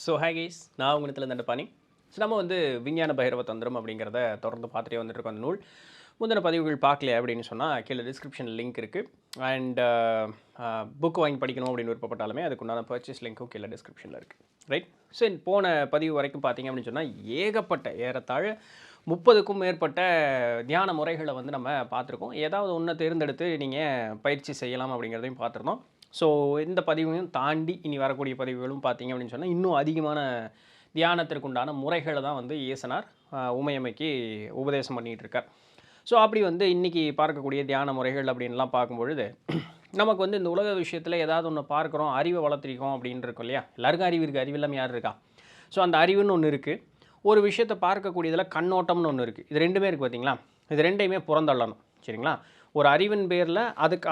So hi guys, நான் உங்களிடத்தில் Dandapani. So நம்ம விஞ்ஞான பைரவ தந்திரம் அப்படிங்கிறத தொடர்ந்து பார்த்துட்டே வந்துட்டுருக்கோம். அந்த நூல் முந்தின பதிவுகள் பார்க்கல அப்படின்னு சொன்னால் கீழே டிஸ்கிரிப்ஷன் லிங்க் இருக்குது. அண்ட் புக்கு வாங்கி படிக்கணும் அப்படின்னு விருப்பப்பட்டாலுமே அதுக்குண்டான பர்ச்சேஸ் லிங்க்கும் கீழே டிஸ்கிரிப்ஷனில் இருக்குது. ரைட். ஸோ போன பதிவு வரைக்கும் பார்த்தீங்க அப்படின்னு சொன்னால் ஏகப்பட்ட ஏறத்தாழ 30க்கும் மேற்பட்ட தியான முறைகளை நம்ம பார்த்துருக்கோம். ஏதாவது ஒன்றை தேர்ந்தெடுத்து நீங்கள் பயிற்சி செய்யலாம் அப்படிங்கிறதையும் பார்த்துருந்தோம். ஸோ இந்த பதிவையும் தாண்டி இனி வரக்கூடிய பதிவுகளும் பார்த்தீங்க அப்படின்னு சொன்னால் இன்னும் அதிகமான தியானத்திற்குண்டான முறைகளை தான் ஈசனார் உமையம்மைக்கு உபதேசம் பண்ணிகிட்டு இருக்கார். ஸோ அப்படி இன்றைக்கி பார்க்கக்கூடிய தியான முறைகள் அப்படின்லாம் பார்க்கும்பொழுது நமக்கு இந்த உலக விஷயத்தில் ஏதாவது ஒன்று பார்க்குறோம், அறிவை வளர்த்திருக்கோம் அப்படின்னு இருக்கோம் இல்லையா? எல்லாருக்கும் அறிவு இருக்குது, அறிவு இல்லாமல் யார் இருக்கா? ஸோ அந்த அறிவுன்னு ஒன்று இருக்குது. ஒரு விஷயத்தை பார்க்கக்கூடியதில் கண்ணோட்டம்னு ஒன்று இருக்குது. இது ரெண்டுமே இருக்குது பார்த்தீங்களா? இது ரெண்டையுமே புறந்தள்ளணும். சரிங்களா? ஒரு அறிவின் பேரில்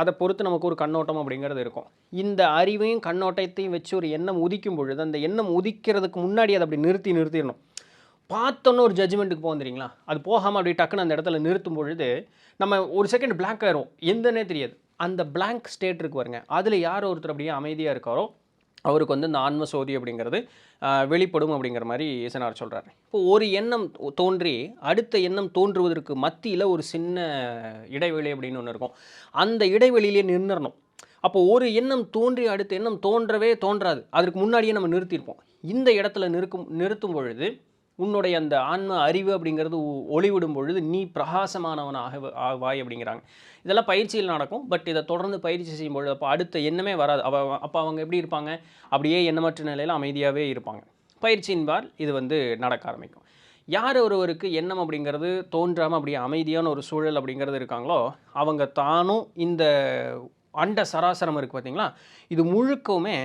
அதை பொறுத்து நமக்கு ஒரு கண்ணோட்டம் அப்படிங்கிறது இருக்கும். இந்த அறிவையும் கண்ணோட்டத்தையும் வச்சு ஒரு எண்ணம் உதிக்கும் பொழுது அந்த எண்ணம் உதிக்கிறதுக்கு முன்னாடி அதை அப்படி நிறுத்திடணும். பார்த்தோன்னு ஒரு ஜட்ஜ்மெண்ட்டுக்கு போகும் தெரியுங்களா? அது போகாமல் அப்படி டக்குன்னு அந்த இடத்துல நிறுத்தும் பொழுது நம்ம ஒரு செகண்ட் பிளாங்க் ஆயிரும், எந்தனே தெரியாது. அந்த பிளாங்க் ஸ்டேட் இருக்கு பாருங்க, அதில் யார் ஒருத்தர் அப்படியே அமைதியாக இருக்காரோ அவருக்கு இந்த ஆன்ம சோதி அப்படிங்கிறது வெளிப்படும் அப்படிங்கிற மாதிரி ஈசனார் சொல்கிறார். இப்போ ஒரு எண்ணம் தோன்றி அடுத்த எண்ணம் தோன்றுவதற்கு மத்தியில் ஒரு சின்ன இடைவெளி அப்படின்னு ஒன்று இருக்கும். அந்த இடைவெளியிலே நின்றுடணும். அப்போ ஒரு எண்ணம் தோன்றி அடுத்த எண்ணம் தோன்றவே தோன்றாது, அதற்கு முன்னாடியே நம்ம நிறுத்தியிருப்போம். இந்த இடத்துல நிறுத்தும் பொழுது உன்னுடைய அந்த ஆன்ம அறிவு அப்படிங்கிறது ஒளிவிடும் பொழுது நீ பிரகாசமானவனாக ஆவாய் அப்படிங்கிறாங்க. இதெல்லாம் பயிற்சியில் நடக்கும். பட் இதை தொடர்ந்து பயிற்சி செய்யும் பொழுது அப்போ அடுத்த எண்ணமே வராது. அப்போ அவங்க எப்படி இருப்பாங்க? அப்படியே எண்ணமற்ற நிலையில் அமைதியாகவே இருப்பாங்க. பயிற்சியின்பால் இது நடக்க ஆரம்பிக்கும். யார் ஒருவருக்கு எண்ணம் அப்படிங்கிறது தோன்றாமல் அப்படியே அமைதியான ஒரு சூழல் அப்படிங்கிறது இருக்காங்களோ அவங்க தானும் இந்த அண்ட சராசரம் இருக்குது பார்த்தீங்களா, இது முழுக்கவுமே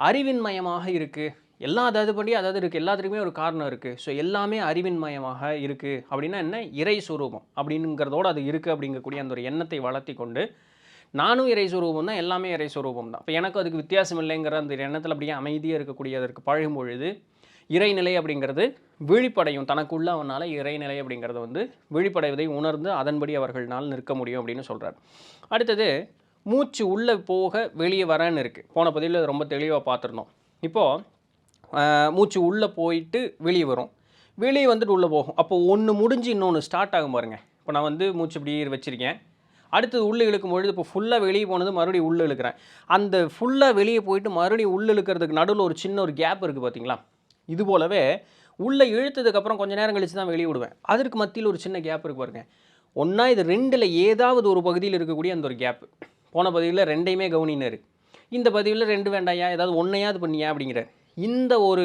அறிவின் மயமாக இருக்குது. அதாவது இருக்குது, எல்லாத்துக்குமே ஒரு காரணம் இருக்குது. ஸோ எல்லாமே அறிவின் மயமாக இருக்குது அப்படின்னா என்ன? இறை சுரூபம் அப்படிங்கிறதோடு அது இருக்குது அப்படிங்கக்கூடிய அந்த ஒரு எண்ணத்தை வளர்த்தி கொண்டு நானும் இறை சுரூபம் தான், எல்லாமே இறை சுரூபம் தான், இப்போ எனக்கு அதுக்கு வித்தியாசம் இல்லைங்கிற அந்த எண்ணத்தில் அப்படியே அமைதியாக இருக்கக்கூடிய அதற்கு பழகும் பொழுது இறைநிலை அப்படிங்கிறது விழிப்படையும். தனக்குள்ள அவனால் இறைநிலை அப்படிங்கிறது விழிப்படைவதை உணர்ந்து அதன்படி அவர்களால் நிற்க முடியும் அப்படின்னு சொல்கிறார். அடுத்தது மூச்சு உள்ளே போக வெளியே வரன்னு இருக்குது. போன பதிவில் ரொம்ப தெளிவாக பார்த்துருந்தோம். இப்போது மூச்சு உள்ளே போயிட்டு வெளியே வரும், வெளியே வந்துட்டு உள்ளே போகும். அப்போ ஒன்று முடிஞ்சு இன்னொன்று ஸ்டார்ட் ஆகும் பாருங்க. இப்போ நான் மூச்சு இப்படி வச்சுருக்கேன், அடுத்தது உள்ளே இழுக்கும் பொழுது இப்போ ஃபுல்லாக வெளியே போனது மறுபடியும் உள்ளே இழுக்கிறேன். அந்த ஃபுல்லாக வெளியே போயிட்டு மறுபடியும் உள்ளே இழுக்கிறதுக்கு நடுவில் ஒரு சின்ன ஒரு கேப் இருக்குது பார்த்தீங்களா? இது போலவே உள்ளே இழுத்ததுக்கப்புறம் கொஞ்சம் நேரம் கழித்து தான் வெளியே விடுவேன். அதற்கு மத்தியில் ஒரு சின்ன கேப் இருக்குது பாருங்க. ஒன்றா இது ரெண்டில் ஏதாவது ஒரு பகுதியில் இருக்கக்கூடிய அந்த ஒரு கேப்பு. போன பதிவில் ரெண்டையுமே கவனினார். இந்த பதிவில் ரெண்டு வேண்டாயா, ஏதாவது ஒன்றையாவது பண்ணியா அப்படிங்கிற இந்த ஒரு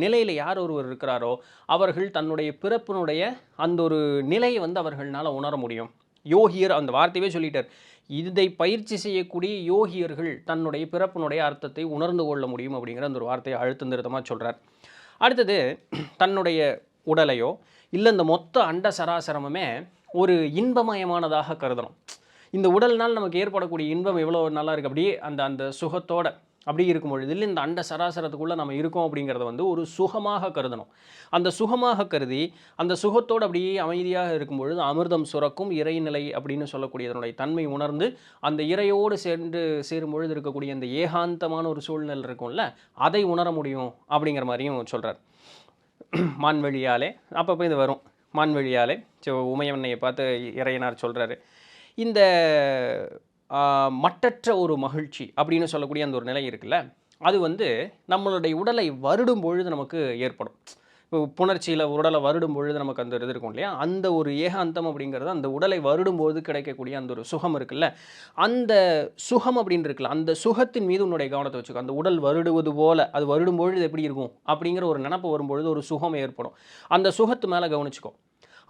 நிலையில் யார் ஒருவர் இருக்கிறாரோ அவர்கள் தன்னுடைய பிறப்பினுடைய அந்த ஒரு நிலையை அவர்களால் உணர முடியும். யோகியர் அந்த வார்த்தையே சொல்லிட்டார். இதை பயிற்சி செய்யக்கூடிய யோகியர்கள் தன்னுடைய பிறப்பினுடைய அர்த்தத்தை உணர்ந்து கொள்ள முடியும் அப்படிங்கிற அந்த ஒரு வார்த்தையை அழுத்தம் திருத்தமாக சொல்கிறார். அடுத்தது தன்னுடைய உடலையோ இல்லை இந்த மொத்த அண்ட சராசரமுமே ஒரு இன்பமயமானதாக கருதணும். இந்த உடல்னால் நமக்கு ஏற்படக்கூடிய இன்பம் எவ்வளோ நல்லா இருக்குது, அப்படியே அந்த சுகத்தோட அப்படி இருக்கும் பொழுது இல்லை இந்த அண்ட சராசரத்துக்குள்ளே நம்ம இருக்கோம் அப்படிங்கிறத ஒரு சுகமாக கருதணும். அந்த சுகமாக கருதி அந்த சுகத்தோடு அப்படியே அமைதியாக இருக்கும் பொழுது அமிர்தம் சுரக்கும் இறைநிலை அப்படின்னு சொல்லக்கூடியதனுடைய தன்மை உணர்ந்து அந்த இறையோடு சேரும் பொழுது இருக்கக்கூடிய அந்த ஏகாந்தமான ஒரு சூழ்நிலை இருக்கும்ல, அதை உணர முடியும் அப்படிங்கிற மாதிரியும் சொல்கிறார். மான்வழியாலே அப்பப்போ இது வரும், மான்வழியாலே உமையவன்னையை பார்த்து இறையனார் சொல்கிறாரு. இந்த மட்டற்ற ஒரு மகிழ்ச்சி அப்படின்னு சொல்லக்கூடிய அந்த ஒரு நிலை இருக்குல்ல, அது நம்மளுடைய உடலை வருடும் பொழுது நமக்கு ஏற்படும். இப்போ புணர்ச்சியில் உடலை வருடும் பொழுது நமக்கு அந்த இது இருக்கும் இல்லையா, அந்த ஒரு ஏகாந்தம் அப்படிங்கிறது அந்த உடலை வருடும்போது கிடைக்கக்கூடிய அந்த ஒரு சுகம் இருக்குல்ல, அந்த சுகம் அப்படின்னு இருக்குல்ல, அந்த சுகத்தின் மீது உன்னுடைய கவனத்தை வச்சுக்கோ. அந்த உடல் வருடுவது போல் அது வருடும் பொழுது எப்படி இருக்கும் அப்படிங்கிற ஒரு நினப்பு வரும்பொழுது ஒரு சுகம் ஏற்படும். அந்த சுகத்து மேலே கவனிச்சுக்கோ.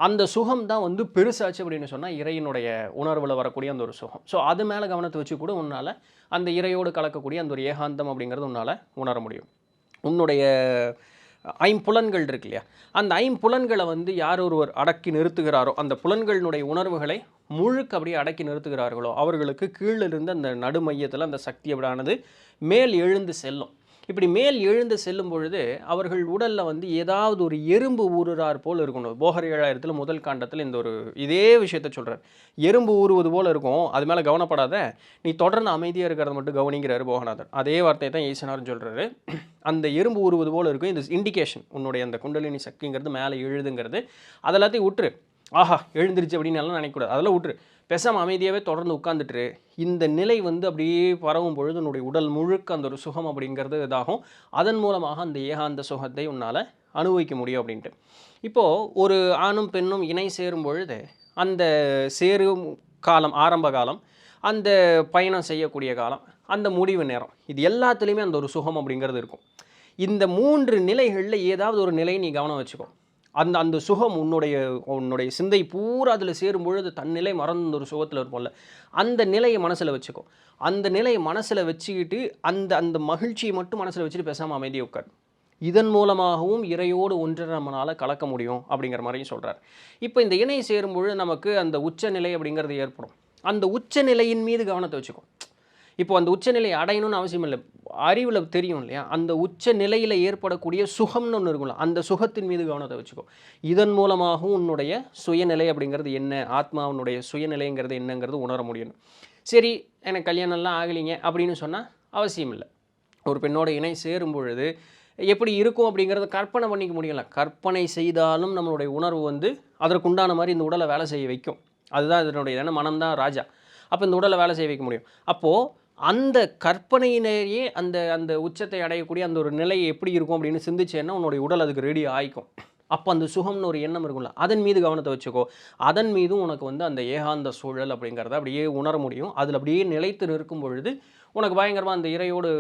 அந்த சுகம் தான் பெருசாச்சு அப்படின்னு சொன்னால் இறையினுடைய உணர்வில் வரக்கூடிய அந்த ஒரு சுகம். ஸோ அது மேலே கவனத்தை வச்சு கூட உன்னால் அந்த இறையோடு கலக்கக்கூடிய அந்த ஒரு ஏகாந்தம் அப்படிங்கிறது உன்னால் உணர முடியும். உன்னுடைய ஐம்புலன்கள் இருக்கு இல்லையா, அந்த ஐம்புலன்களை யார் ஒருவர் அடக்கி நிறுத்துகிறாரோ, அந்த புலன்களினுடைய உணர்வுகளை முழுக்க அப்படியே அடக்கி நிறுத்துகிறார்களோ அவர்களுக்கு கீழிருந்து அந்த நடுமையத்தில் அந்த சக்தி அப்படியானது மேல் எழுந்து செல்லும். இப்படி மேல் எழுந்து செல்லும் பொழுது அவர்கள் உடலில் வந்து ஏதாவது ஒரு எறும்பு ஊறுறார் போல் இருக்கணும். போகர் 7000 முதல் காண்டத்தில் இந்த ஒரு இதே விஷயத்த சொல்கிறார். எறும்பு ஊறுவது போல் இருக்கும், அது மேலே கவனப்படாத, நீ தொடர்ந்து அமைதியாக இருக்கிறத மட்டும் கவனிங்கிறாரு போகநாதர். அதே வார்த்தையை தான் ஈசனார்னு சொல்கிறாரு. அந்த எறும்பு ஊறுவது போல் இருக்கும், இந்த இண்டிகேஷன் உன்னுடைய அந்த குண்டலினி சக்திங்கிறது மேலே எழுதுங்கிறது. அதெல்லாத்தையும் விட்டுரு. ஆஹா எழுந்திருச்சு அப்படின்னு எல்லாம் நினைக்கக்கூடாது, அதெல்லாம் விட்டுரு. பேசாமல் அமைதியாகவே தொடர்ந்து உட்காந்துட்டு இந்த நிலை வந்து அப்படியே பரவும் பொழுது உன்னுடைய உடல் முழுக்க அந்த ஒரு சுகம் அப்படிங்கிறது இதாகும். அதன் மூலமாக அந்த ஏகாந்த சுகத்தை உன்னால் அனுபவிக்க முடியும் அப்படின்ட்டு. இப்போது ஒரு ஆணும் பெண்ணும் இணை சேரும் பொழுது அந்த சேரும் காலம், ஆரம்ப காலம், அந்த பயணம் செய்யக்கூடிய காலம், அந்த முடிவு நேரம், இது எல்லாத்துலேயுமே அந்த ஒரு சுகம் அப்படிங்கிறது இருக்கும். இந்த 3 நிலைகளில் ஏதாவது ஒரு நிலையை நீ கவனம் வச்சுக்கோ. அந்த அந்த சுகம் உன்னுடைய சிந்தை பூரா அதில் சேரும் பொழுது தன்னிலை மறந்த ஒரு சுகத்தில் இருப்போம்ல, அந்த நிலையை மனசில் வச்சுக்கோ. அந்த நிலையை மனசில் வச்சுக்கிட்டு அந்த அந்த மகிழ்ச்சியை மட்டும் மனசில் வச்சுட்டு பேசாமல் அமைதியாக உட்கார். இதன் மூலமாகவும் இறையோடு ஒன்றை நம்மளால் கலக்க முடியும் அப்படிங்கிற மாதிரியும் சொல்கிறார். இப்போ இந்த இணை சேரும் பொழுது நமக்கு அந்த உச்சநிலை அப்படிங்கிறது ஏற்படும். அந்த உச்சநிலையின் மீது கவனத்தை வச்சுக்கோ. இப்போ அந்த உச்சநிலை அடையணும்னு அவசியம் இல்லை, அறிவில் தெரியும் இல்லையா, அந்த உச்ச நிலையில் ஏற்படக்கூடிய சுகம்னு ஒன்று இருக்கும்ல, அந்த சுகத்தின் மீது கவனத்தை வச்சுக்கோ. இதன் மூலமாகவும் உன்னுடைய சுயநிலை அப்படிங்கிறது என்ன, ஆத்மாவுடைய சுயநிலைங்கிறது என்னங்கிறது உணர முடியும். சரி, எனக்கு கல்யாணம்லாம் ஆகலைங்க அப்படின்னு சொன்னால் அவசியம் இல்லை. ஒரு பெண்ணோட இணை சேரும் பொழுது எப்படி இருக்கும் அப்படிங்கிறத கற்பனை பண்ணிக்க முடியல. கற்பனை செய்தாலும் நம்மளுடைய உணர்வு வந்து அதற்குண்டான மாதிரி இந்த உடலை வேலை செய்ய வைக்கும். அதுதான் இதனுடைய ஏன்னா மனம்தான் ராஜா. அப்போ இந்த உடலை வேலை செய்ய வைக்க முடியும். அப்போது அந்த கற்பனையிலேயே அந்த அந்த உச்சத்தை அடையக்கூடிய அந்த ஒரு நிலை எப்படி இருக்கும் அப்படின்னு சிந்திச்சேன்னா உன்னுடைய உடல் அதுக்கு ரெடி ஆகிக்கும். அப்போ அந்த சுகம்னு ஒரு எண்ணம் இருக்கும்ல, அதன் மீது கவனத்தை வச்சுக்கோ. அதன் மீதும் உனக்கு வந்து அந்த ஏகாந்த சூழல் அப்படிங்கிறத அப்படியே உணர முடியும். அதில் அப்படியே நிலைத்து நிற்கும் பொழுது உனக்கு பயங்கரமாக அந்த இறையோடு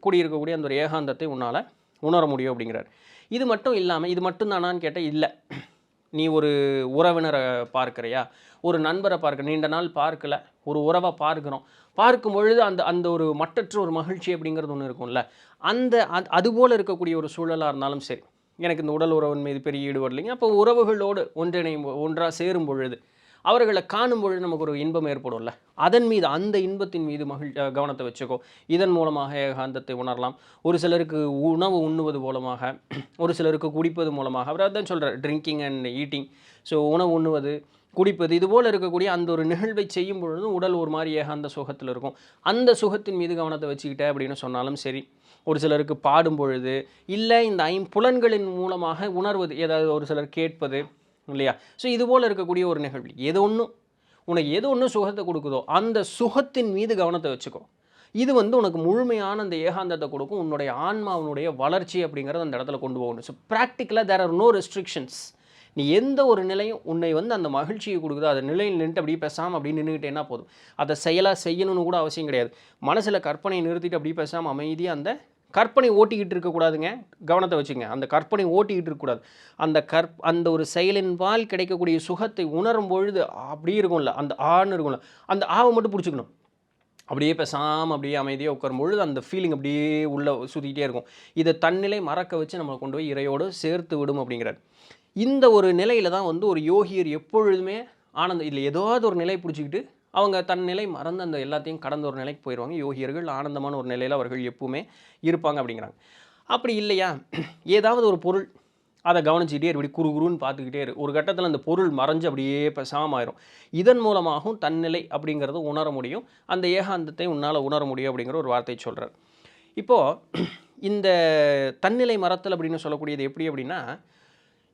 கூடியிருக்கக்கூடிய அந்த ஒரு ஏகாந்தத்தை உன்னால் உணர முடியும் அப்படிங்கிறார். இது மட்டும் இல்லாமல், இது மட்டும் தானான்னு கேட்டால் இல்லை. நீ ஒரு உறவினரை பார்க்குறியா, ஒரு நண்பரை பார்க்க நீண்ட நாள் பார்க்கல, ஒரு உறவை பார்க்குறோம். பார்க்கும் பொழுது அந்த அந்த ஒரு மட்டற்ற ஒரு மகிழ்ச்சி அப்படிங்கிறது ஒன்று இருக்கும்ல, அந்த அதுபோல் இருக்கக்கூடிய ஒரு சூழலாக இருந்தாலும் சரி, எனக்கு இந்த உடல் உறவின் மீது பெரிய ஈடுபாடு இல்லைங்க. அப்போ உறவுகளோடு ஒன்றாக சேரும் பொழுது அவர்களை காணும் பொழுது நமக்கு ஒரு இன்பம் ஏற்படும்ல, அதன் மீது அந்த இன்பத்தின் மீது கவனத்தை வச்சுக்கோ. இதன் மூலமாக ஏகாந்தத்தை உணரலாம். ஒரு சிலருக்கு உணவு உண்ணுவது மூலமாக, ஒரு சிலருக்கு குடிப்பது மூலமாக, அவர் தான் சொல்கிறார் ட்ரிங்கிங் அண்ட் ஈட்டிங். ஸோ உணவு உண்ணுவது, குடிப்பது, இதுபோல் இருக்கக்கூடிய அந்த ஒரு நிகழ்வை செய்யும் பொழுதும் உடல் ஒரு மாதிரி ஏகாந்த சுகத்தில் இருக்கும். அந்த சுகத்தின் மீது கவனத்தை வச்சுக்கிட்டேன் அப்படின்னு சொன்னாலும் சரி. ஒரு சிலருக்கு பாடும் பொழுது, இல்லை இந்த ஐம்புலன்களின் மூலமாக உணர்வது, ஏதாவது ஒரு சிலர் கேட்பது இல்லையா. ஸோ இதுபோல் இருக்கக்கூடிய ஒரு நிகழ்வு உனக்கு எது ஒன்று சுகத்தை கொடுக்குதோ அந்த சுகத்தின் மீது கவனத்தை வச்சுக்கோ. இது வந்து உனக்கு முழுமையான அந்த ஏகாந்தத்தை கொடுக்கும். உன்னுடைய ஆன்மாவுடைய வளர்ச்சி அப்படிங்கிறத அந்த இடத்துல கொண்டு போகணும். ஸோ ப்ராக்டிக்கலாக தேர் ஆர் நோ ரெஸ்ட்ரிக்ஷன்ஸ். நீ எந்த ஒரு நிலையும் உன்னை வந்து அந்த மகிழ்ச்சியை கொடுக்குதோ அந்த நிலையில் நின்றுட்டு அப்படியே பேசாமல் அப்படி நின்றுக்கிட்டேன்னா போதும். அதை செயலாக செய்யணும்னு கூட அவசியம் கிடையாது. மனசில் கற்பனையை நிறுத்திட்டு அப்படியே பேசாமல் அமைதியாக அந்த கற்பனை ஓட்டிக்கிட்டு இருக்கக்கூடாதுங்க. கவனத்தை வச்சுங்க, அந்த கற்பனை ஓட்டிக்கிட்டு இருக்கக்கூடாது. அந்த ஒரு செயலின்பால் கிடைக்கக்கூடிய சுகத்தை உணரும் பொழுது அப்படி இருக்கும்ல, அந்த ஆன்னு இருக்கும்ல, அந்த ஆவை மட்டும் பிடிச்சிக்கணும். அப்படியே பேசாமல் அப்படியே அமைதியாக உட்காரும் பொழுது அந்த ஃபீலிங் அப்படியே உள்ளே சுற்றிக்கிட்டே இருக்கும். இதை தன்னிலை மறக்க வச்சு நம்மளை கொண்டு போய் இறையோடு சேர்த்து விடும் அப்படிங்கிறார். இந்த ஒரு நிலையில் தான் வந்து ஒரு யோகியர் எப்பொழுதுமே ஆனந்தம் இல்லை, ஏதாவது ஒரு நிலை பிடிச்சிக்கிட்டு அவங்க தன் நிலை மறந்து அந்த எல்லாத்தையும் கடந்த ஒரு நிலைக்கு போயிடுவாங்க. யோகியர்கள் ஆனந்தமான ஒரு நிலையில் அவர்கள் எப்பவுமே இருப்பாங்க அப்படிங்கிறாங்க. அப்படி இல்லையா, ஏதாவது ஒரு பொருள் அதை கவனிச்சுக்கிட்டே இப்படி குறுகுருன்னு பார்த்துக்கிட்டே ஒரு கட்டத்தில் அந்த பொருள் மறைஞ்சு அப்படியே பேசாமல் ஆயிரும். இதன் மூலமாகவும் தன்னிலை அப்படிங்கிறது உணர முடியும். அந்த ஏகாந்தத்தை உன்னால் உணர முடியும் அப்படிங்கிற ஒரு வார்த்தை சொல்கிறார். இப்போது இந்த தன்னிலை மறத்தல் அப்படின்னு சொல்லக்கூடியது எப்படி அப்படின்னா,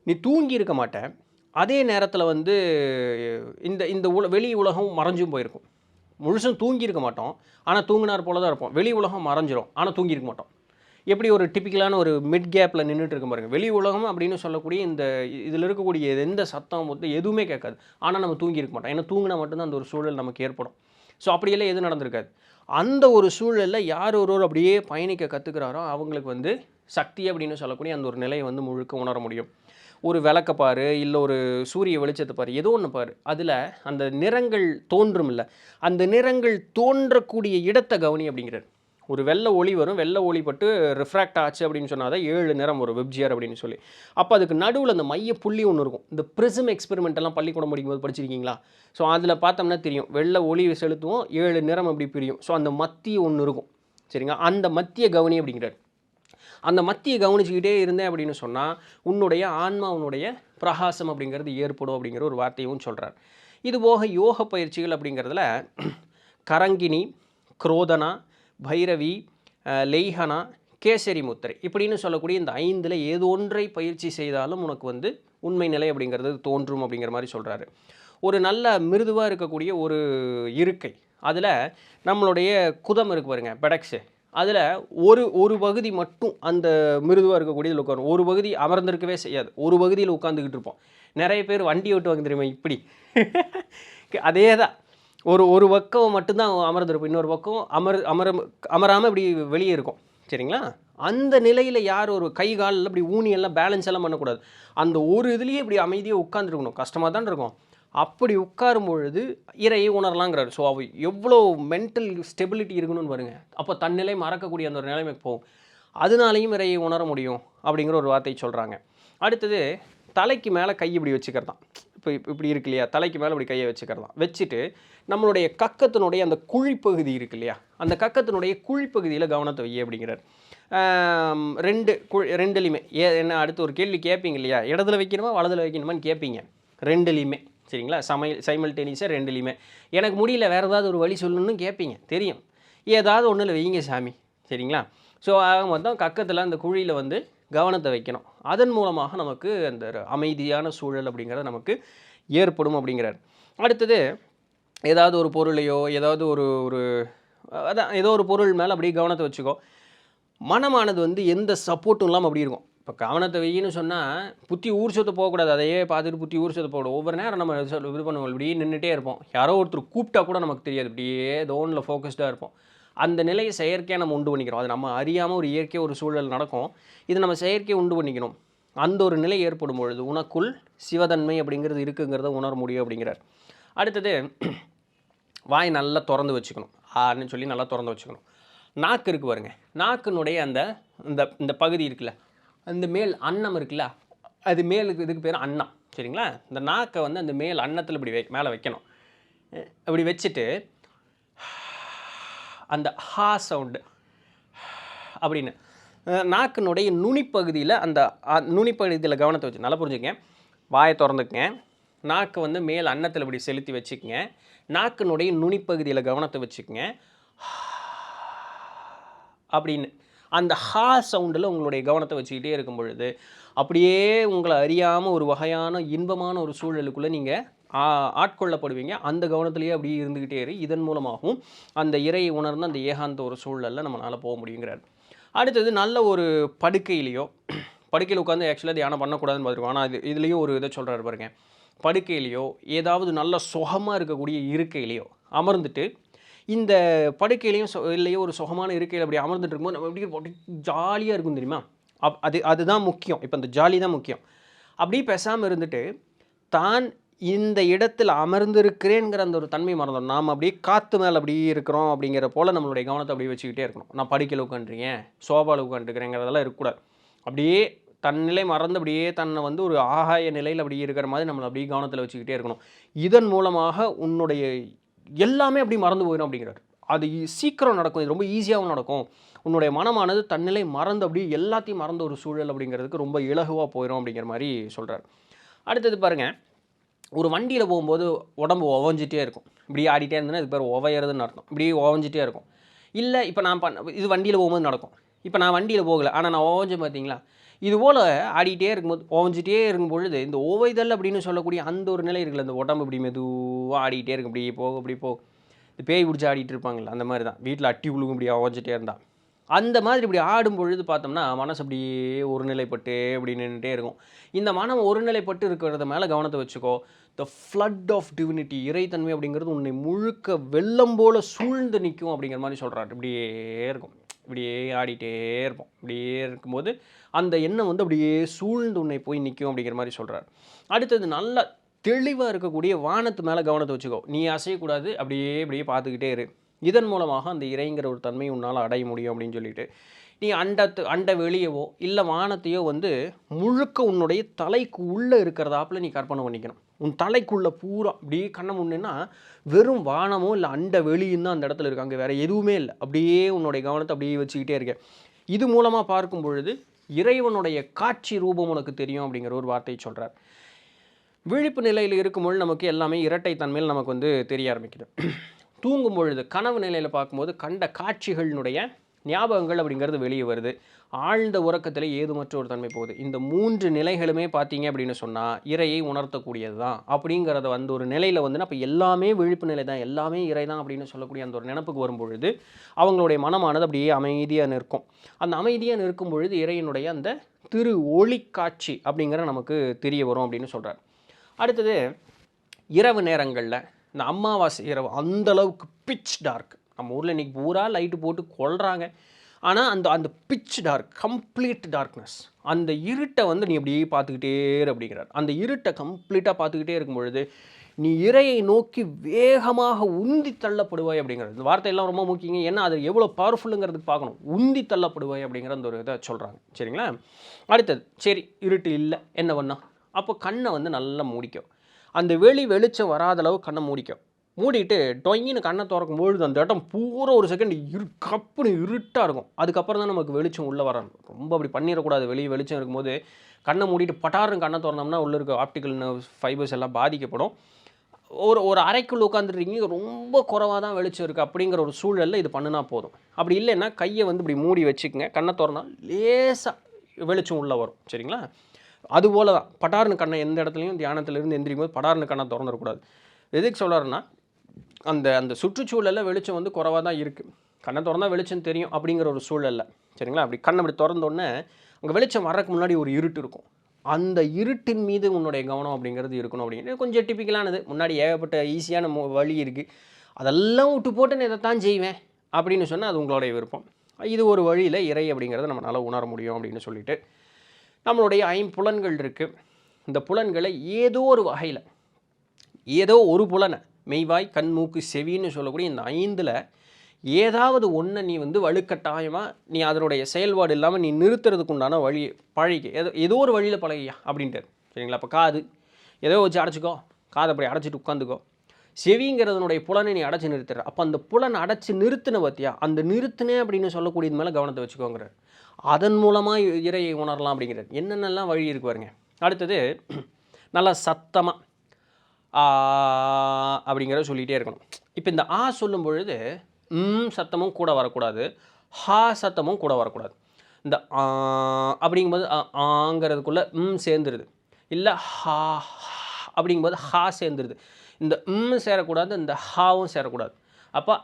நீ தூங்கி இருக்க மாட்டேன், அதே நேரத்தில் வந்து இந்த இந்த வெளி உலகம் மறைஞ்சும் போயிருக்கும். முழுசும் தூங்கியிருக்க மாட்டோம், ஆனால் தூங்கினார் போல தான் இருப்போம். வெளி உலகம் மறைஞ்சிரும், ஆனால் தூங்கியிருக்க மாட்டோம். எப்படி ஒரு டிப்பிக்கலான ஒரு மிட் கேப்பில் நின்றுட்டு இருக்க பாருங்க. வெளி உலகம் அப்படின்னு சொல்லக்கூடிய இந்த இதில் இருக்கக்கூடிய எந்த சத்தம் மொத்தம் எதுவுமே கேட்காது, ஆனால் நம்ம தூங்கியிருக்க மாட்டோம். ஏன்னா தூங்கினா மட்டும்தான் அந்த ஒரு சூழல் நமக்கு ஏற்படும். ஸோ அப்படியெல்லாம் எதுவும் நடந்திருக்காது. அந்த ஒரு சூழலில் யார் ஒருவர் அப்படியே பயணிக்க கற்றுக்கிறாரோ அவங்களுக்கு வந்து சக்தி அப்படின்னு சொல்லக்கூடிய அந்த ஒரு நிலையை வந்து முழுக்க உணர முடியும். ஒரு விளக்க பாரு, இல்லை ஒரு சூரிய வெளிச்சத்தை பாரு, ஏதோ ஒன்று பாரு, அதில் அந்த நிறங்கள் தோன்றும் இல்லை, அந்த நிறங்கள் தோன்றக்கூடிய இடத்தை கவனி அப்படிங்கிறார். ஒரு வெள்ளை ஒளி வரும், வெள்ளை ஒளி பட்டு ரிஃப்ராக்ட் ஆச்சு அப்படின்னு சொன்னால் தான் 7 நிறம் வரும், வெப்ஜியர் அப்படின்னு சொல்லி. அப்போ அதுக்கு நடுவில் அந்த மைய புள்ளி ஒன்று இருக்கும். இந்த ப்ரிசம் எக்ஸ்பெரிமெண்ட் எல்லாம் பள்ளிக்கூடம் படிக்கும்போது படிச்சிருக்கீங்களா? ஸோ அதில் பார்த்தோம்னா தெரியும், வெள்ளை ஒளி செலுத்துவோம், 7 நிறம் அப்படி பிரியும். ஸோ அந்த மத்திய ஒன்று இருக்கும், சரிங்க, அந்த மத்திய கவனி அப்படிங்கிறார். அந்த மத்தியை கவனிச்சுக்கிட்டே இருந்தேன் அப்படின்னு சொன்னால் உன்னுடைய ஆன்மா உன்னுடைய பிரகாசம் அப்படிங்கிறது ஏற்படும் அப்படிங்கிற ஒரு வார்த்தையும் சொல்கிறார். இது போக யோக பயிற்சிகள் அப்படிங்கிறதுல கரங்கினி, குரோதனா, பைரவி, லெய்ஹனா, கேசரி முத்திரை இப்படின்னு சொல்லக்கூடிய இந்த 5ல் ஏதோ ஒன்றை பயிற்சி செய்தாலும் உனக்கு வந்து உண்மை நிலை அப்படிங்கிறது தோன்றும் அப்படிங்கிற மாதிரி சொல்கிறாரு. ஒரு நல்ல மிருதுவாக இருக்கக்கூடிய ஒரு இருக்கை, அதில் நம்மளுடைய குதம் இருக்கு பாருங்க, பெடக்ஸு, அதில் ஒரு பகுதி மட்டும் அந்த மிருதுவாக இருக்கக்கூடியதில் உட்காரும், ஒரு பகுதி அமர்ந்திருக்கவே செய்யாது, ஒரு பகுதியில் உட்காந்துக்கிட்டு இருப்போம். நிறைய பேர் வண்டி ஓட்டுவாங்க தெரியுமா, இப்படி அதே தான், ஒரு பக்கம் மட்டும்தான் அமர்ந்திருப்போம், இன்னொரு பக்கம் அமராமல் இப்படி வெளியே இருக்கும். சரிங்களா? அந்த நிலையில் யார் ஒரு கை காலில் இப்படி ஊனி எல்லாம் பேலன்ஸ் எல்லாம் பண்ணக்கூடாது, அந்த ஒரு இதுலேயே இப்படி அமைதியாக உட்காந்துருக்கணும். கஷ்டமாக தான் இருக்கும். அப்படி உட்காரும் பொழுது இறையை உணரலாங்கிறாரு. ஸோ அவ எவ்வளோ மென்டல் ஸ்டெபிலிட்டி இருக்கணும்னு பாருங்க. அப்போ தன்னிலை மறக்கக்கூடிய அந்த ஒரு நிலைமைக்கு போகும். அதனாலையும் இறையை உணர முடியும் அப்படிங்கிற ஒரு வார்த்தை சொல்கிறாங்க. அடுத்தது தலைக்கு மேலே கை இப்படி வச்சுக்கிறதான். இப்போ இப்படி இருக்கு இல்லையா, தலைக்கு மேலே இப்படி கையை வச்சுக்கிறதான். வச்சுட்டு நம்மளுடைய கக்கத்தினுடைய அந்த குழிப்பகுதி இருக்கு இல்லையா, அந்த கக்கத்தினுடைய குழிப்பகுதியில் கவனத்தை வை அப்படிங்கிறார். ரெண்டுலையுமே என்ன அடுத்து ஒரு கேள்வி கேட்பீங்க இல்லையா, இடத்துல வைக்கணுமா வலதில் வைக்கணுமான்னு கேட்பீங்க. ரெண்டுலேயுமே சரிங்களா, சைமல்டேனியஸாக ரெண்டுலேயுமே. எனக்கு முடியல வேறு ஏதாவது ஒரு வழி சொல்லணும்னு கேட்பீங்க, தெரியும். ஏதாவது ஒன்றில் வைங்க சாமி. சரிங்களா? ஸோ ஆக மொத்தம் கக்கத்தில் அந்த குழியில் வந்து கவனத்தை வைக்கணும். அதன் மூலமாக நமக்கு அந்த அமைதியான சூழல் அப்படிங்கிறது நமக்கு ஏற்படும் அப்படிங்கிறார். அடுத்தது ஏதாவது ஒரு பொருளையோ ஏதாவது ஒரு அதான் ஏதோ ஒரு பொருள் மேலே அப்படியே கவனத்தை வச்சுக்கோ. மனமானது வந்து எந்த சப்போர்ட்டும் இல்லாமல் அப்படி இருக்கும். இப்போ கவனத்தை வெயின்னு சொன்னால் புத்தி ஊர்ச்சத்தை போகக்கூடாது, அதையே பார்த்துட்டு புத்தி ஊர்ச்சத்தை போகக்கூடாது. ஒவ்வொரு நேரம் நம்ம இது பண்ணுவோம், இப்படியே நின்றுட்டே இருப்போம். யாரோ ஒருத்தர் கூப்பிட்டா கூட நமக்கு தெரியாது, இப்படியே தோனில் ஃபோக்கஸ்டாக இருப்போம். அந்த நிலையை செயற்கையாக நம்ம உண்டு பண்ணிக்கிறோம். அது நம்ம அறியாமல் ஒரு இயற்கை ஒரு சூழல் நடக்கும், இது நம்ம செயற்கையை உண்டு பண்ணிக்கணும். அந்த ஒரு நிலை ஏற்படும் பொழுது உனக்குள் சிவதன்மை அப்படிங்கிறது இருக்குங்கிறத உணர முடியும் அப்படிங்கிறார். அடுத்தது வாய் நல்லா திறந்து வச்சுக்கணும், ஆன்னு சொல்லி நல்லா திறந்து வச்சுக்கணும். நாக்கு இருக்குது பாருங்க, நாக்கினுடைய அந்த இந்த பகுதி இருக்குல்ல, அந்த மேல் அன்னம் இருக்குல்ல, அது மேலுக்கு இதுக்கு பேர் அன்னம். சரிங்களா? இந்த நாக்கை வந்து அந்த மேல் அன்னத்தில் இப்படி மேலே வைக்கணும். இப்படி வச்சுட்டு அந்த ஹா சவுண்டு அப்படின்னு நாக்கினுடைய நுனிப்பகுதியில் அந்த நுனிப்பகுதியில் கவனத்தை வச்சு நல்லா புரிஞ்சுக்கங்க. வாயை திறந்துக்குங்க, நாக்கு வந்து மேல் அன்னத்தில் இப்படி செலுத்தி வச்சுக்கங்க, நாக்கினுடைய நுனிப்பகுதியில் கவனத்தை வச்சுக்கங்க அப்படின்னு அந்த ஹா சவுண்டில் உங்களுடைய கவனத்தை வச்சுக்கிட்டே இருக்கும் பொழுது அப்படியே உங்களை அறியாமல் ஒரு வகையான இன்பமான ஒரு சூழலுக்குள்ளே நீங்கள் ஆட்கொள்ளப்படுவீங்க. அந்த கவனத்திலேயே அப்படியே இருந்துக்கிட்டே இதன் மூலமாகவும் அந்த இறையை உணர்ந்து அந்த ஏகாந்த ஒரு சூழலில் நம்மளால் போக முடியுங்கிறார். அடுத்தது நல்ல ஒரு படுக்கையில் உட்காந்து ஆக்சுவலாக தியானம் பண்ணக்கூடாதுன்னு பார்த்துருக்கோம். ஆனால் இதுலேயும் ஒரு இதை சொல்கிறாரு பாருங்க. படுக்கையிலையோ ஏதாவது நல்ல சுகமாக இருக்கக்கூடிய இருக்கையிலையோ அமர்ந்துட்டு இந்த படுக்கையிலையும் இல்லையோ ஒரு சுகமான இருக்கையில் அப்படி அமர்ந்துட்டு இருக்கும்போது நம்ம எப்படி ஜாலியாக இருக்கும் தெரியுமா, அதுதான் முக்கியம். இப்போ இந்த ஜாலி தான் முக்கியம். அப்படி பேசாமல் இருந்துட்டு தான் இந்த இடத்தில் அமர்ந்திருக்கிறேங்கிற அந்த ஒரு தன்மை மறந்தோம். நாம் அப்படியே காற்று மேலே அப்படியே இருக்கிறோம் அப்படிங்கிற போல் நம்மளுடைய கவனத்தை அப்படியே வச்சுக்கிட்டே இருக்கணும். நான் படுக்கையில் உட்காந்துருக்கேன், சோபாவில் உட்காந்துருக்கிறேங்கிறதெல்லாம் இருக்கக்கூடாது. அப்படியே தன்னிலை மறந்து அப்படியே தன்னை வந்து ஒரு ஆகாய நிலையில் அப்படியே இருக்கிற மாதிரி நம்மளை அப்படியே கவனத்தில் வச்சுக்கிட்டே இருக்கணும். இதன் மூலமாக உன்னுடைய எல்லாமே அப்படி மறந்து போயிடும் அப்படிங்கிறார். அது சீக்கிரம் நடக்கும், இது ரொம்ப ஈஸியாகவும் நடக்கும். உன்னுடைய மனமானது தன்னிலை மறந்து அப்படியே எல்லாத்தையும் மறந்த ஒரு சூழல் அப்படிங்கிறதுக்கு ரொம்ப இலகுவாக போயிடும் அப்படிங்கிற மாதிரி சொல்கிறார். அடுத்தது பாருங்கள், ஒரு வண்டியில் போகும்போது உடம்பு ஒவஞ்சிட்டே இருக்கும், இப்படி ஆடிட்டே இருந்ததுன்னா இது பேர் ஒவையிறதுன்னு அர்த்தம். இப்படி ஒவஞ்சிட்டே இருக்கும். இல்லை இப்போ நான் இது வண்டியில் போகும்போது நடக்கும். இப்போ நான் வண்டியில் போகலை, ஆனால் நான் ஓவஞ்சேன் பார்த்தீங்களா, இதுபோல் ஆடிட்டே இருக்கும்போது ஓவஞ்சிட்டே இருக்கும் பொழுது இந்த ஓவைதல் அப்படின்னு சொல்லக்கூடிய அந்த ஒரு நிலை இருக்குல்ல, இந்த உடம்பு இப்படி மெதுவாக ஆடிட்டே இருக்கும், இப்படி போகும். இந்த பேய் பிடிச்சி ஆடிட்டு இருப்பாங்களா, அந்த மாதிரி தான். வீட்டில் அட்டி உழுகும் இப்படி ஓவஞ்சிட்டே இருந்தால் அந்த மாதிரி இப்படி ஆடும் பொழுது பார்த்தோம்னா மனசு அப்படியே ஒருநிலைப்பட்டு இப்படி நின்றுட்டே இருக்கும். இந்த மனம் ஒருநிலைப்பட்டு இருக்கிறத மேலே கவனத்தை வச்சுக்கோ. த ஃப்ளட் ஆஃப் டிவினிட்டி, இறைத்தன்மை அப்படிங்கிறது உன்னை முழுக்க வெள்ளம் போல் சூழ்ந்து நிற்கும் அப்படிங்கிற மாதிரி சொல்கிறாரு. இப்படியே இருக்கும், இப்படியே ஆடிட்டே இருப்போம். இப்படியே இருக்கும்போது அந்த எண்ணம் வந்து அப்படியே சூழ்ந்து உன்னை போய் நிற்கும் அப்படிங்கிற மாதிரி சொல்கிறார். அடுத்தது நல்ல தெளிவாக இருக்கக்கூடிய வானத்து மேலே கவனத்தை வச்சுக்கோ. நீ அசையக்கூடாது, அப்படியே பார்த்துக்கிட்டே இரு. இதன் மூலமாக அந்த இறைங்கிற ஒரு தன்மை உன்னால் அடைய முடியும் அப்படின்னு சொல்லிட்டு நீ அண்ட வெளியவோ இல்லை வானத்தையோ வந்து முழுக்க உன்னுடைய தலைக்கு உள்ளே இருக்கிறதாப்பில் நீ கற்பனை பண்ணிக்கணும். உன் தலைக்குள்ளே பூரா அப்படியே கண்ணை முன்னா வெறும் வானமோ இல்லை அண்ட வெளியும் தான் அந்த இடத்துல இருக்காங்க, வேறு எதுவுமே இல்லை. அப்படியே உன்னுடைய கவனத்தை அப்படியே வச்சுக்கிட்டே இருக்கேன். இது மூலமாக பார்க்கும் பொழுது இறைவனுடைய காட்சி ரூபம் உனக்கு தெரியும் அப்படிங்கிற ஒரு வார்த்தையை சொல்கிறார். விழிப்பு நிலையில் இருக்கும்பொழுது நமக்கு எல்லாமே இரட்டை தன்மையில் நமக்கு வந்து தெரிய ஆரம்பிக்குது. தூங்கும் பொழுது கனவு நிலையில் பார்க்கும்போது கண்ட காட்சிகளினுடைய ஞாபகங்கள் அப்படிங்கிறது வெளியே வருது. ஆழ்ந்த உறக்கத்தில் ஏதுமற்ற ஒரு தன்மை போகுது. இந்த 3 நிலைகளுமே பார்த்தீங்க அப்படின்னு சொன்னால் இறையை உணர்த்தக்கூடியது தான் அப்படிங்கிறத வந்து ஒரு நிலையில் வந்து அப்போ எல்லாமே விழிப்பு நிலை தான், எல்லாமே இறை தான் அப்படின்னு சொல்லக்கூடிய அந்த ஒரு நினப்புக்கு வரும்பொழுது அவங்களுடைய மனமானது அப்படியே அமைதியாக நிற்கும். அந்த அமைதியாக நிற்கும் பொழுது இறையினுடைய அந்த திரு ஒளி காட்சி அப்படிங்கிற நமக்கு தெரிய வரும் அப்படின்னு சொல்கிறார். அடுத்தது இரவு நேரங்களில் இந்த அமாவாசை இரவு அந்தளவுக்கு பிட்ச் டார்க். நம்ம ஊரில் இன்றைக்கி பூரா லைட்டு போட்டு கொள்கிறாங்க. ஆனால் அந்த பிட்ச் டார்க், கம்ப்ளீட் டார்க்னஸ், அந்த இருட்டை வந்து நீ அப்படியே பார்த்துக்கிட்டே அப்படிங்கிறார். அந்த இருட்டை கம்ப்ளீட்டாக பார்த்துக்கிட்டே இருக்கும் பொழுது நீ இறையை நோக்கி வேகமாக உந்தி தள்ளப்படுவாய் அப்படிங்கிறது. இந்த வார்த்தையெல்லாம் ரொம்ப முக்கியங்க. ஏன்னா அது எவ்வளோ பவர்ஃபுல்லுங்கிறதுக்கு பார்க்கணும். உந்தி தள்ளப்படுவாய் அப்படிங்கிற அந்த ஒரு இதை சொல்கிறாங்க. சரிங்களா? அடுத்தது சரி இருட்டு இல்லை என்ன பண்ணா, அப்போ கண்ணை வந்து நல்லா மூடிக்கும். அந்த வெளிச்சம் வராத அளவு கண்ணை மூடிக்கும். மூடிட்டு டொயின்னு கண்ணை திறக்கும்பொழுது அந்த இடம் பூரா ஒரு செகண்ட் கப்புன்னு இருட்டாக இருக்கும். அதுக்கப்புறம் தான் நமக்கு வெளிச்சம் உள்ளே வரணும். ரொம்ப அப்படி பண்ணிடக்கூடாது. வெளிச்சம் இருக்கும்போது கண்ணை மூடிட்டு பட்டாருன்னு கண்ணை திறந்தோம்னா உள்ளே இருக்க ஆப்டிக்கல் நர்வ்ஸ் ஃபைபர்ஸ் எல்லாம் பாதிக்கப்படும். ஒரு அறைக்குள்ளே உட்காந்துருக்கீங்க, ரொம்ப குறைவாக தான் வெளிச்சம் இருக்குது அப்படிங்கிற ஒரு சூழலில் இது பண்ணினா போதும். அப்படி இல்லைன்னா கையை வந்து இப்படி மூடி வச்சுக்கோங்க. கண்ணை திறந்தால் லேசாக வெளிச்சம் உள்ளே வரும். சரிங்களா? அதுபோல் தான் பட்டாருன்னு கண்ணை எந்த இடத்துலையும் தியானத்திலிருந்து எந்திரிக்கும் போது பட்டாருன்னு கண்ணை திறந்துடக்கூடாது. எதுக்கு சொல்கிறாருன்னா அந்த சுற்றுச்சூழலில் வெளிச்சம் வந்து குறைவாக தான் இருக்குது. கண்ணை திறந்தால் வெளிச்சம் தெரியும் அப்படிங்கிற ஒரு சூழலில். சரிங்களா? அப்படி கண்ணை அப்படி திறந்தோடனே அங்கே வெளிச்சம் வர்றதுக்கு முன்னாடி ஒரு இருட்டு இருக்கும். அந்த இருட்டின் மீது உன்னுடைய கவனம் அப்படிங்கிறது இருக்கணும். அப்படிங்கிறது கொஞ்சம் டிப்பிக்கலானது. முன்னாடி ஏகப்பட்ட ஈஸியான வழி இருக்குது. அதெல்லாம் விட்டு போட்டு நான் இதைத்தான் செய்வேன் அப்படின்னு சொன்னால் அது உங்களுடைய விருப்பம். இது ஒரு வழியில் இறை அப்படிங்கிறத நம்மளால் உணர முடியும் அப்படின்னு சொல்லிட்டு நம்மளுடைய 5 புலன்கள் இருக்குது. இந்த புலன்களை ஏதோ ஒரு வகையில் ஏதோ ஒரு புலனை மெய்வாய் கண் மூக்கு செவின்னு சொல்லக்கூடிய இந்த 5ல் ஏதாவது ஒன்றை நீ வந்து வலுக்கட்டாயமாக நீ அதனுடைய செயல்பாடு இல்லாமல் நீ நிறுத்துறதுக்கு உண்டான வழி பழகி ஏதோ ஒரு வழியில் பழகியா அப்படின்ட்டு. சரிங்களா? அப்போ காது ஏதோ வச்சு அடைச்சிக்கோ, காதை அப்படி அடைச்சிட்டு உட்காந்துக்கோ. செவிங்கிறதுனுடைய புலனை நீ அடைச்சி நிறுத்துற. அப்போ அந்த புலனை அடைச்சி நிறுத்தின பார்த்தியா, அந்த நிறுத்தினே அப்படின்னு சொல்லக்கூடியது மேலே கவனத்தை வச்சுக்கோங்கிறார். அதன் மூலமாக இறையை உணரலாம் அப்படிங்கிறது. என்னென்னலாம் வழி இருக்கு பாருங்க. அடுத்தது நல்லா சத்தமாக அப்படிங்கிறத சொல்லிகிட்டே இருக்கணும். இப்போ இந்த சொல்லும் பொழுது சத்தமும் கூட வரக்கூடாது, சத்தமும் கூட வரக்கூடாது. இந்த அப்படிங்கும்போது ஆங்கிறதுக்குள்ளே சேர்ந்துருது, இல்லை அப்படிங்கும்போது சேர்ந்துருது. இந்த சேரக்கூடாது, இந்த ஹாவும் சேரக்கூடாது. அப்போ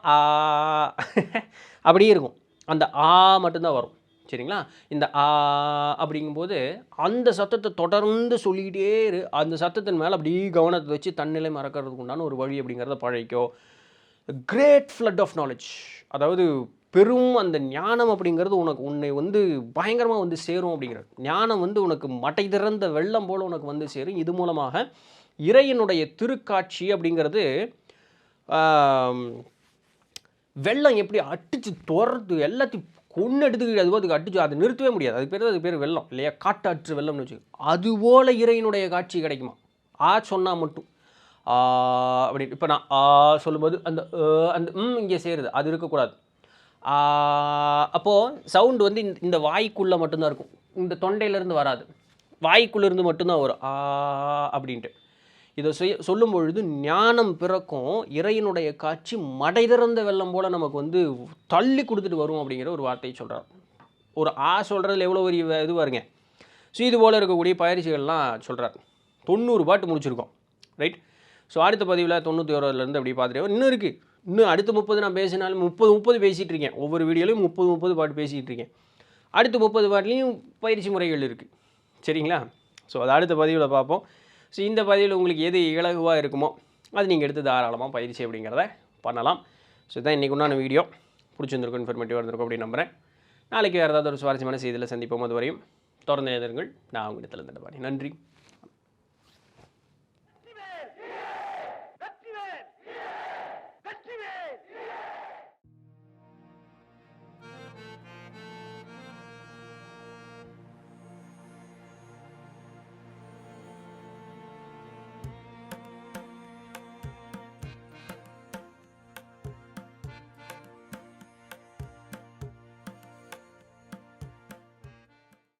அப்படியே இருக்கும். அந்த மட்டும்தான் வரும். சரிங்களா? இந்த அப்படிங்கும்போது அந்த சத்தத்தை தொடர்ந்து சொல்லிக்கிட்டே அந்த சத்தத்தின் மேலே அப்படியே கவனத்தை வச்சு தன்னிலை மறக்கிறதுக்கு உண்டான ஒரு வழி அப்படிங்கிறத பழகிக்கோ. கிரேட் ஃப்ளட் ஆஃப் நாலேஜ், அதாவது பெரும் அந்த ஞானம் அப்படிங்கிறது உன்னை வந்து பயங்கரமாக வந்து சேரும் அப்படிங்கிறது. ஞானம் வந்து உனக்கு மட்டை திறந்த வெள்ளம் போல் உனக்கு வந்து சேரும். இது மூலமாக இறையினுடைய திருக்காட்சி அப்படிங்கிறது வெள்ளம் எப்படி அடித்து துரத்து எல்லாத்தையும் கொன்று எடுத்துக்கிட்டு அதுக்கு அடிச்சு அதை நிறுத்தவே முடியாது. அது பேர் வெள்ளம் இல்லையா? காட்டாற்று வெள்ளம்னு வச்சு. அதுபோல் இறையினுடைய காட்சி கிடைக்குமா சொன்னால் மட்டும் அப்படி. இப்போ நான் சொல்லும்போது அந்த அந்த இங்கே சேருது, அது இருக்கக்கூடாது. அப்போது சவுண்டு வந்து இந்த வாய்க்குள்ளே மட்டும்தான் இருக்கும், இந்த தொண்டையிலேருந்து வராது, வாய்க்குள்ளேருந்து மட்டும்தான் வரும் அப்படின்ட்டு. இதை சொல்லும் பொழுது ஞானம் பிறக்கும். இறையினுடைய காட்சி மடை திறந்த வெள்ளம் போல் நமக்கு வந்து தள்ளி கொடுத்துட்டு வரும் அப்படிங்கிற ஒரு வார்த்தையை சொல்கிறார். ஒரு சொல்கிறதுல எவ்வளோ ஒரு இது வருங்க. ஸோ இது போல் இருக்கக்கூடிய பயிற்சிகள்லாம் சொல்கிறார். 90 பாட்டு முடிச்சிருக்கோம். ரைட்? ஸோ அடுத்த பதிவில் 91 அப்படி பார்த்துட்டு இன்னும் இருக்குது. இன்னும் அடுத்த 30 நான் பேசினாலும் 30 பேசிகிட்டு இருக்கேன். ஒவ்வொரு வீடியோலையும் 30 பாட்டு பேசிகிட்டு இருக்கேன். அடுத்த 30 பாட்டுலேயும் பயிற்சி முறைகள் இருக்குது. சரிங்களா? ஸோ அதை அடுத்த பதிவில் பார்ப்போம். ஸோ இந்த பதிவில் உங்களுக்கு எது இலகுவாக இருக்குமோ அது நீங்கள் எடுத்து தாராளமாக பயிற்சி அப்படிங்கிறத பண்ணலாம். ஸோ இதுதான் இன்றைக்கு உண்டான வீடியோ. பிடிச்சிருந்திருக்கும், இன்ஃபர்மேட்டிவாக இருந்திருக்கும் அப்படின்னு நம்புகிறேன். நாளைக்கு வேறு ஏதாவது ஒரு சுவாரஸ்யமான செய்தியில் சந்திப்போம். அது வரையும் தொடர்ந்து எழுதுங்கள். நான் உங்கள் இடத்துல இருந்துட்டு நன்றி.